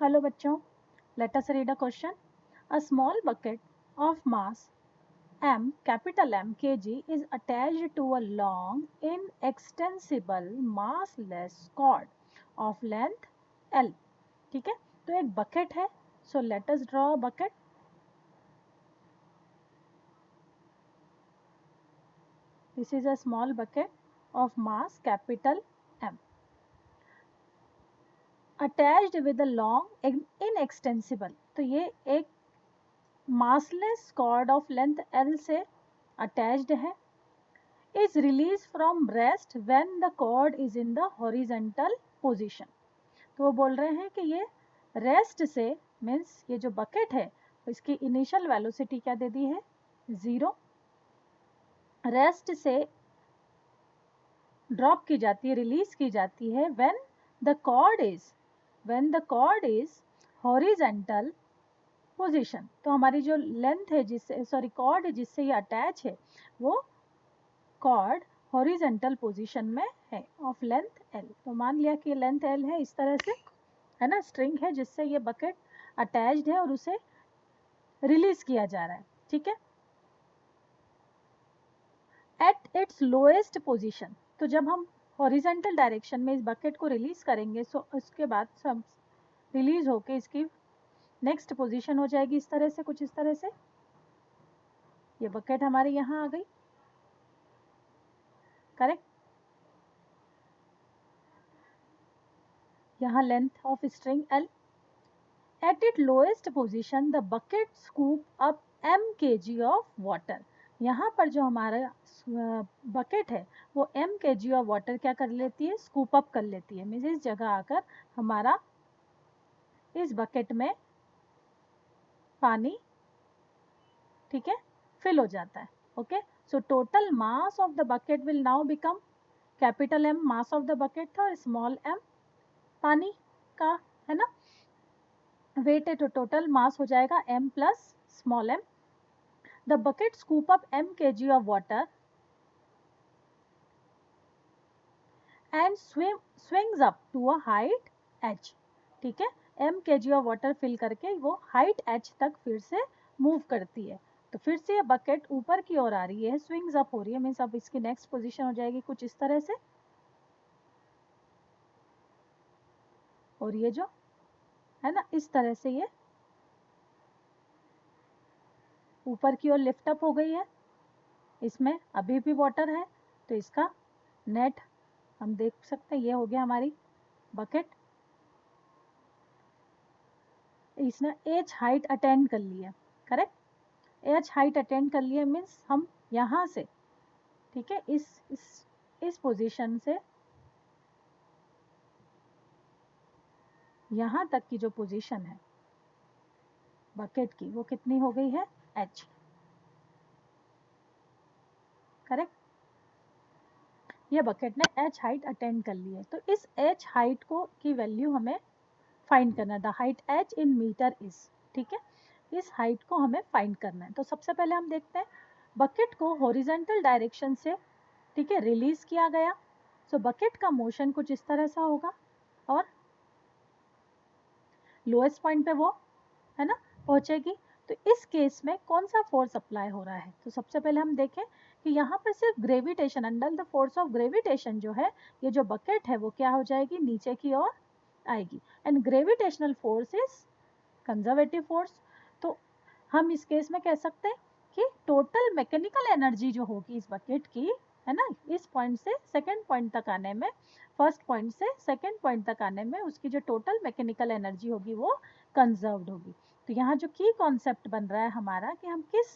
Hello बच्चों, let us read a question. A small bucket of mass m, capital M kg is attached to a long, inextensible, massless cord of length L. ठीक है, तो एक bucket है. So let us draw a bucket. This is a small bucket of mass capital M. Attached with a long, inextensible. तो ये एक massless cord of length L से attached है. Is released from rest when the cord is in the horizontal position. तो वो बोल रहे हैं कि ये रेस्ट से मीन्स ये जो बकेट है इसकी इनिशियल वेलोसिटी क्या दे दी है 0. रेस्ट से ड्रॉप की जाती है, रिलीज की जाती है when the cord is horizontal position. तो हमारी जो लेंथ है जिससे कॉर्ड है जिससे ये अटैच है वो कॉर्ड हॉरिजेंटल पोजीशन में है ऑफ लेंथ L. तो मान लिया कि लेंथ L है, इस तरह से है ना, स्ट्रिंग है जिससे ये बकेट अटैच्ड है और उसे रिलीज किया जा रहा है. ठीक है, एट इट्स लोएस्ट पोजीशन. तो जब हम हॉरिजेंटल डायरेक्शन में इस बकेट को रिलीज करेंगे तो उसके बाद सब रिलीज होके इसकी नेक्स्ट पोजीशन हो जाएगी इस तरह से, कुछ इस तरह से. ये बकेट हमारे यहाँ आ गई. करेक्ट. यहाँ length of string L. At its lowest position, the bucket scoop up m kg of water. यहाँ पर जो हमारा बकेट है वो m kg ऑफ वाटर क्या कर लेती है, स्कूप अप कर लेती है. मीन्स इस जगह आकर हमारा इस बकेट में पानी, ठीक है, फिल हो जाता है. Okay, so total mass of the bucket will now become capital M mass of the bucket था और स्मॉल m पानी का, है ना, वेट है. तो टोटल मास हो जाएगा m plus small m. The bucket scoop up m kg of water and swings up to a height h. ठीक है, m kg of water fill करके वो height h तक फिर से मूव करती है. तो फिर से ये बकेट ऊपर की ओर आ रही है, स्विंग्स अप हो रही है. मीन्स अब इसकी नेक्स्ट पोजीशन हो जाएगी कुछ इस तरह से. और ये जो है ना, इस तरह से ये ऊपर की ओर लिफ्ट अप हो गई है. इसमें अभी भी वाटर है तो इसका नेट हम देख सकते हैं. ये हो गया हमारी बकेट. इसने एच हाइट अटेंड कर ली है. करेक्ट, एच हाइट अटेंड कर लिया मीन्स हम यहाँ से, ठीक है, इस पोजीशन से यहाँ तक की जो पोजीशन है बकेट की वो कितनी हो गई है, h. करेक्ट, ये बकेट ने h हाइट अटेंड कर ली है. तो इस h हाइट को की वैल्यू हमें फाइंड करना है. The height h in metre is. ठीक है, इस हाइट को हमें फाइंड करना है. तो सबसे पहले हम देखते हैं बकेट को हॉरिजॉन्टल डायरेक्शन से, ठीक है, रिलीज किया गया. सो बकेट का मोशन कुछ इस तरह सा होगा और लोएस्ट पॉइंट पे वो, है ना, पहुंचेगी. तो इस केस में कौन सा फोर्स अप्लाई हो रहा है. तो सबसे पहले हम देखें कि यहाँ पर सिर्फ gravitation, under the force of gravitation जो है ये जो बकेट है वो क्या हो जाएगी, नीचे की ओर आएगी. And gravitational force is conservative force. तो हम इस केस में कह सकते हैं कि टोटल मैकेनिकल एनर्जी जो होगी इस बकेट की, है ना, इस पॉइंट से सेकंड पॉइंट तक आने में, फर्स्ट पॉइंट से सेकंड पॉइंट तक आने में उसकी जो टोटल मैकेनिकल एनर्जी होगी वो कंजर्व्ड होगी. तो यहाँ जो की कॉन्सेप्ट बन रहा है हमारा कि हम किस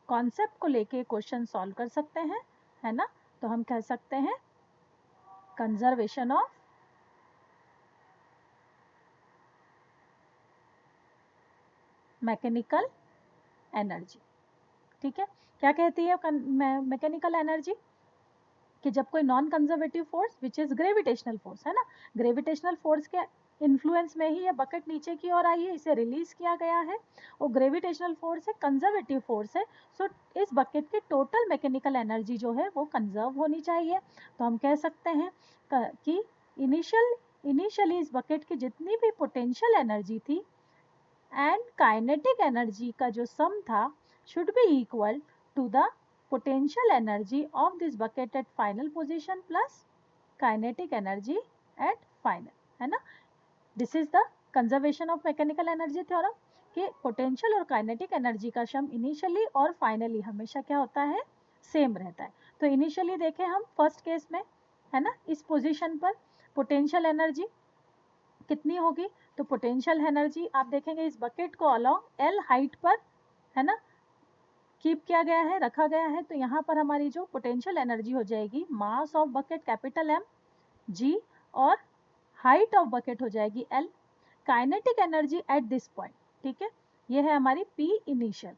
कॉन्सेप्ट को लेके क्वेश्चन सॉल्व कर सकते हैं, है ना. तो हम कह सकते हैं कंजर्वेशन ऑफ मैकेनिकल एनर्जी. ठीक है, क्या कहती है मैकेनिकल एनर्जी कि जब कोई non conservative force which is gravitational force, है ना, ग्रेविटेशनल फोर्स के इन्फ्लुएंस में ही ये बकेट नीचे की ओर आई है, इसे रिलीज किया गया है. और ग्रेविटेशनल फोर्स है, कंजर्वेटिव फोर्स है. सो इस बकेट की टोटल मैकेनिकल एनर्जी जो है वो कंजर्व होनी चाहिए. तो हम कह सकते हैं कि इनिशियल इनिशियली इस बकेट की जितनी भी पोटेंशियल एनर्जी थी एंड काइनेटिक एनर्जी का जो सम था should be equal to the potential energy of this bucket at final position plus kinetic energy at final, है ना। This is the conservation of mechanical energy theorem कि potential और kinetic energy का sum initially और finally हमेशा क्या होता है, सेम रहता है। तो इनिशियली देखें हम फर्स्ट केस में, है ना, इस पोजीशन पर पोटेंशियल एनर्जी कितनी होगी, तो पोटेंशियल एनर्जी आप देखेंगे इस बकेट को अलोंग एल हाइट पर, है ना, कीप किया गया है, रखा गया है। तो यहाँ पर हमारी जो पोटेंशियल एनर्जी हो जाएगी mass of bucket capital M G और हाइट ऑफ बकेट हो जाएगी L. Kinetic energy at this point, ठीक है, ये है हमारी पी इनिशियल,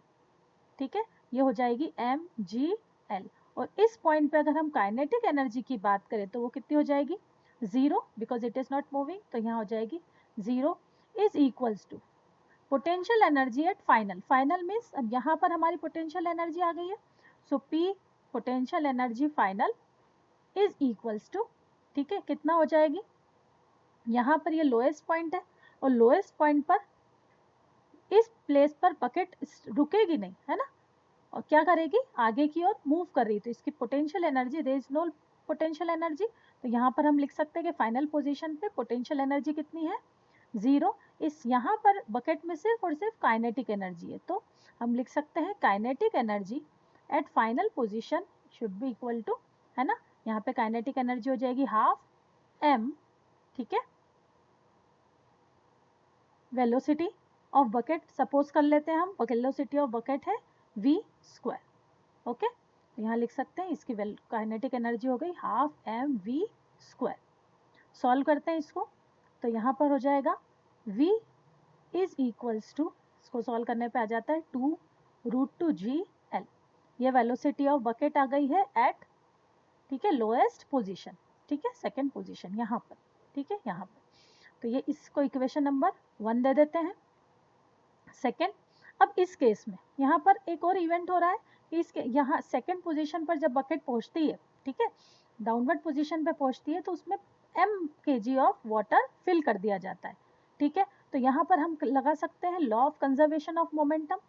ठीक है, ये हो जाएगी एम जी एल। और इस पॉइंट पे अगर हम काइनेटिक एनर्जी की बात करें तो वो कितनी हो जाएगी, zero, because it is not moving, तो यहाँ हो जाएगी zero is equals to potential energy at final. Final means अब यहाँ पर हमारी पोटेंशियल एनर्जी आ गई है, so P potential energy final is equals to, ठीक है, कितना हो जाएगी, यहाँ पर ये लोएस्ट पॉइंट है और लोएस्ट पॉइंट पर इस प्लेस पर बकेट रुकेगी नहीं, है ना, और क्या करेगी, आगे की ओर मूव कर रही, तो इसकी potential energy, there is no potential energy, तो यहाँ पर हम लिख सकते हैं कि फाइनल पोजीशन पे पोटेंशियल एनर्जी कितनी है, जीरो। इस यहाँ पर बकेट में सिर्फ और सिर्फ काइनेटिक एनर्जी है, तो हम लिख सकते हैं kinetic energy at final position should be equal to, है ना, यहाँ पे काइनेटिक एनर्जी हो जाएगी हाफ एम, ठीक है, वेलोसिटी ऑफ बकेट सपोज कर लेते हैं हम, वेलोसिटी ऑफ बकेट है v स्क्वायर, ओके, तो यहाँ लिख सकते हैं इसकी काइनेटिक एनर्जी हो गई half M V square. Solve करते हैं इसको, तो यहाँ पर हो जाएगा v इज इक्वल्स टू, इसको सॉल्व करने पे आ जाता है 2√2 g l। ये वेलोसिटी ऑफ बकेट आ गई है एट, ठीक है, लोएस्ट पोजीशन, ठीक है, सेकंड पोजीशन यहाँ पर, ठीक है, यहाँ पर, तो ये इसको इक्वेशन नंबर 1 दे देते हैं। सेकेंड, अब इस केस में यहाँ पर एक और इवेंट हो रहा है कि इसके यहाँ सेकेंड पोजीशन पर जब बकेट पहुँचती है, ठीक है, डाउनवर्ड पोजीशन पे पहुँचती है, तो उसमें m kg of water fill कर दिया जाता है, ठीक है, तो यहाँ पर हम लगा सकते हैं law of conservation of momentum.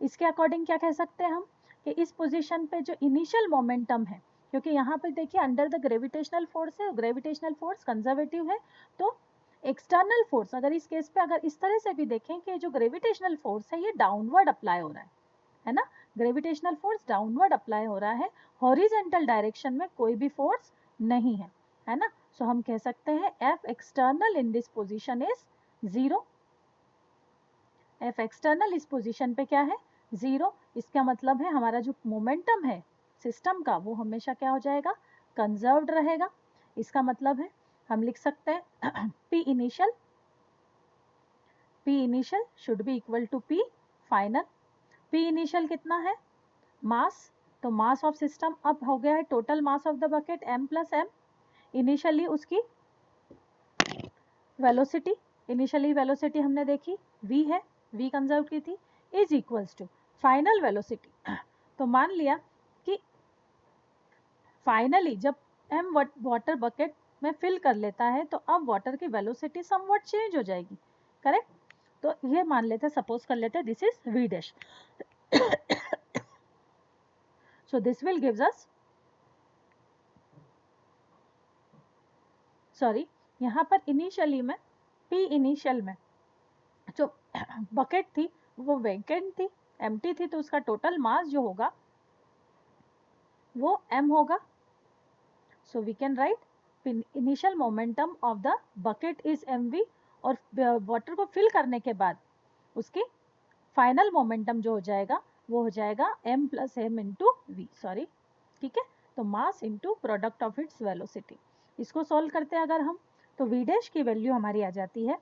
इसके अकॉर्डिंग क्या कह सकते हैं हम कि इस पोजीशन पे जो इनिशियल मोमेंटम है, क्योंकि यहाँ पे देखिए अंडर द ग्रेविटेशनल फोर्स है, ग्रेविटेशनल फोर्स कंजर्वेटिव है, तो एक्सटर्नल फोर्स अगर इस केस पे अगर इस तरह से भी देखें कि जो ग्रेविटेशनल फोर्स है ये डाउनवर्ड अप्लाई हो रहा है ना, ग्रेविटेशनल फोर्स डाउनवर्ड अप्लाई हो रहा है, हॉरिजेंटल डायरेक्शन में कोई भी फोर्स नहीं है ना, सो हम कह सकते हैं F external in this position is zero. F external इस पोजीशन पे क्या है, जीरो। इसका मतलब है हमारा जो मोमेंटम है सिस्टम का वो हमेशा क्या हो जाएगा, कंजर्व्ड रहेगा। इसका मतलब है हम लिख सकते हैं P initial should be equal to P final. P initial कितना है, मास, तो मास ऑफ सिस्टम अब हो गया है total mass of the bucket m plus m, initially उसकी वेलोसिटी, इनिशियली वेलोसिटी हमने देखी v है, v कंजर्व की थी, is equals to final velocity. तो मान लिया कि फाइनली जब m वाटर बकेट में फिल कर लेता है तो अब वाटर की वेलोसिटी समवट चेंज हो जाएगी, करेक्ट, तो ये मान लेते हैं, सपोज कर लेते हैं this is v dash, so this will gives us, sorry यहाँ पर इनिशियली में p इनिशियल में जो बकेट थी वो वैकेंट थी, एम्प्टी थी, तो उसका टोटल मास जो होगा वो m होगा। So we can write initial momentum of the bucket is mv, और वाटर को फिल करने के बाद उसकी फाइनल मोमेंटम जो हो जाएगा वो हो जाएगा m plus m into V, sorry, ठीक है, तो mass into product of its velocity. इसको सॉल्व करते हैं अगर हम, तो v डैश की वैल्यू हमारी आ जाती है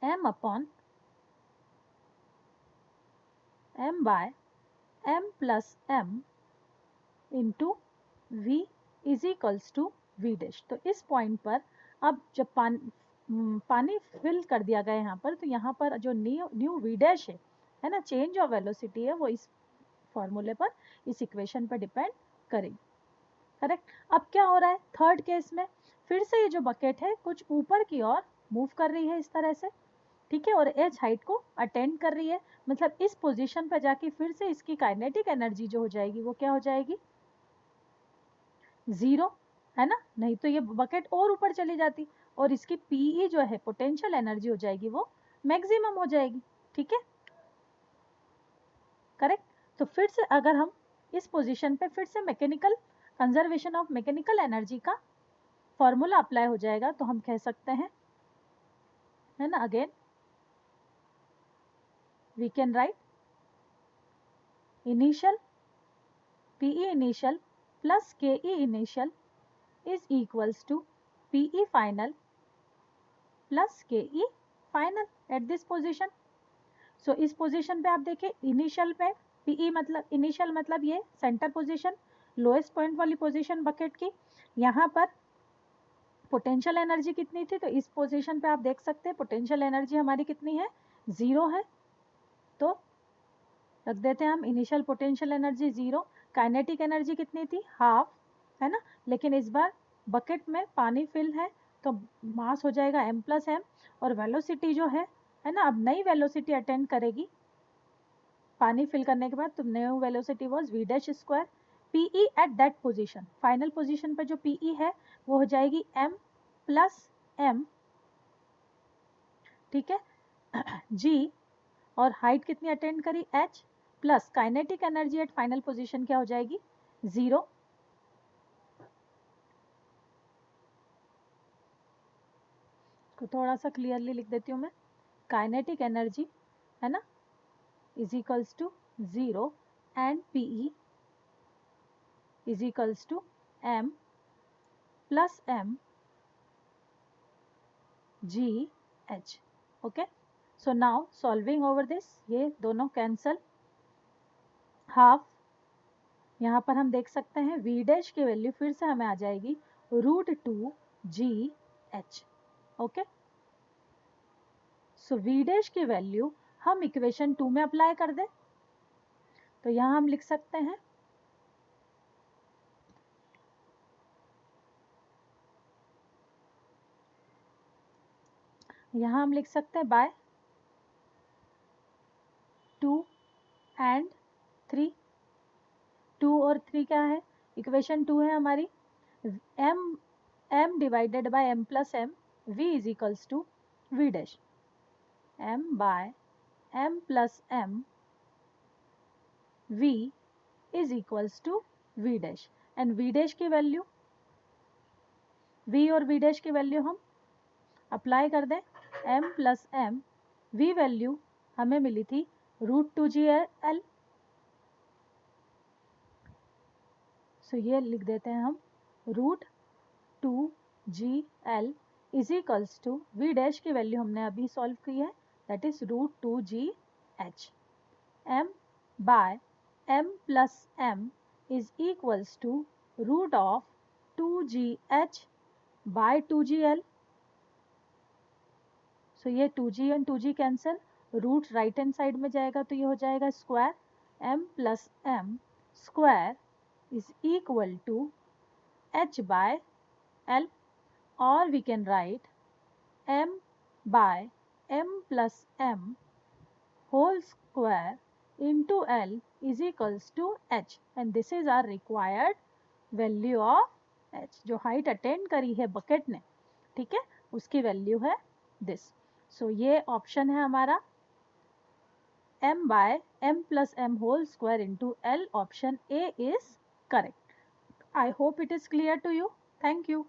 m upon m by m plus m into v is equals to v dash. तो इस पॉइंट पर अब जब पानी फिल कर दिया गया यहाँ पर, तो यहाँ पर जो न्यू वी डैश है ना, चेंज ऑफ वेलोसिटी है, वो इस फॉर्मूले पर, इस इक्वेशन पर डिपेंड करेगी। करेक्ट। अब क्या हो रहा है थर्ड केस में, फिर से ये जो बकेट है कुछ ऊपर की ओर मूव कर रही है इस तरह से, ठीक है, और एज हाइट को अटेंड कर रही है, मतलब इस पोजीशन पर जाके फिर से इसकी काइनेटिक एनर्जी जो हो जाएगी वो क्या हो जाएगी, 0, है ना, नहीं तो ये बकेट और ऊपर चली जाती और इसकी पीई जो है पोटेंशियल एनर्जी हो जाएगी वो मैक्सिमम हो जाएगी, ठीक है, करेक्ट। तो फिर से अगर हम इस पोजीशन पे फिर से mechanical conservation of mechanical energy का फॉर्मूला अप्लाई हो जाएगा, तो हम कह सकते हैं, है ना, again we can write initial PE initial plus KE initial is equals to PE final plus KE final at this position. So इस पोजीशन पे आप देखिए इनिशियल पे PE मतलब इनिशियल मतलब ये सेंटर पोजीशन, लोएस्ट पॉइंट वाली पोजीशन बकेट की, यहाँ पर पोटेंशियल एनर्जी कितनी थी, तो इस पोजीशन पे आप देख सकते हैं पोटेंशियल एनर्जी हमारी कितनी है, 0 है, तो रख देते हैं हम initial potential energy 0, kinetic energy कितनी थी, हाफ, है ना, लेकिन इस बार बकेट में पानी फिल है तो मास हो जाएगा m प्लस एम, और वेलोसिटी जो है ना, अब नई वेलोसिटी अटेंड करेगी पानी फिल करने के बाद, तो new velocity was v dash square, PE at that position, final position पर जो PE है वो हो जाएगी m प्लस एम, ठीक है, g, और हाइट कितनी अटेंड करी h, plus kinetic energy at final position क्या हो जाएगी 0, को थोड़ा सा क्लियरली लिख देती हूँ मैं, काइनेटिक एनर्जी है ना is equals to 0 and PE is equals to m plus m g h, okay. So now solving over this, ये दोनों कैंसल, हाफ, यहाँ पर हम देख सकते हैं v डैश की वैल्यू फिर से हमें आ जाएगी √2GH, ओके। सो v डैश की वैल्यू हम इक्वेशन 2 में अप्लाई कर दें, तो यहाँ हम लिख सकते हैं बाय 2 एंड 3, 2 और 3 क्या है, इक्वेशन 2 है हमारी m divided by m plus m, v is equals to v dash, m by m plus m, v is equals to v dash, and v dash की वैल्यू, v और v dash की value हम apply कर दें, m plus m, v value हमें मिली थी √2GL, so ये लिख देते हैं हम √2GL is equals to v dash की वैल्यू हमने अभी सॉल्व की है, that is √2GH, m by m plus m is equals to √2GH by 2GL, so ये 2G and 2G cancel, root right hand side में जाएगा तो ये हो जाएगा square, m plus m square is equal to h by l, or we can write m by m plus m whole square into l is equals to h, and this is our required value of h, जो height attend करी है bucket ने, ठीक है, उसकी value है this. सो ये option है हमारा m by m plus m whole square into l, option A is correct. I hope it is clear to you. Thank you.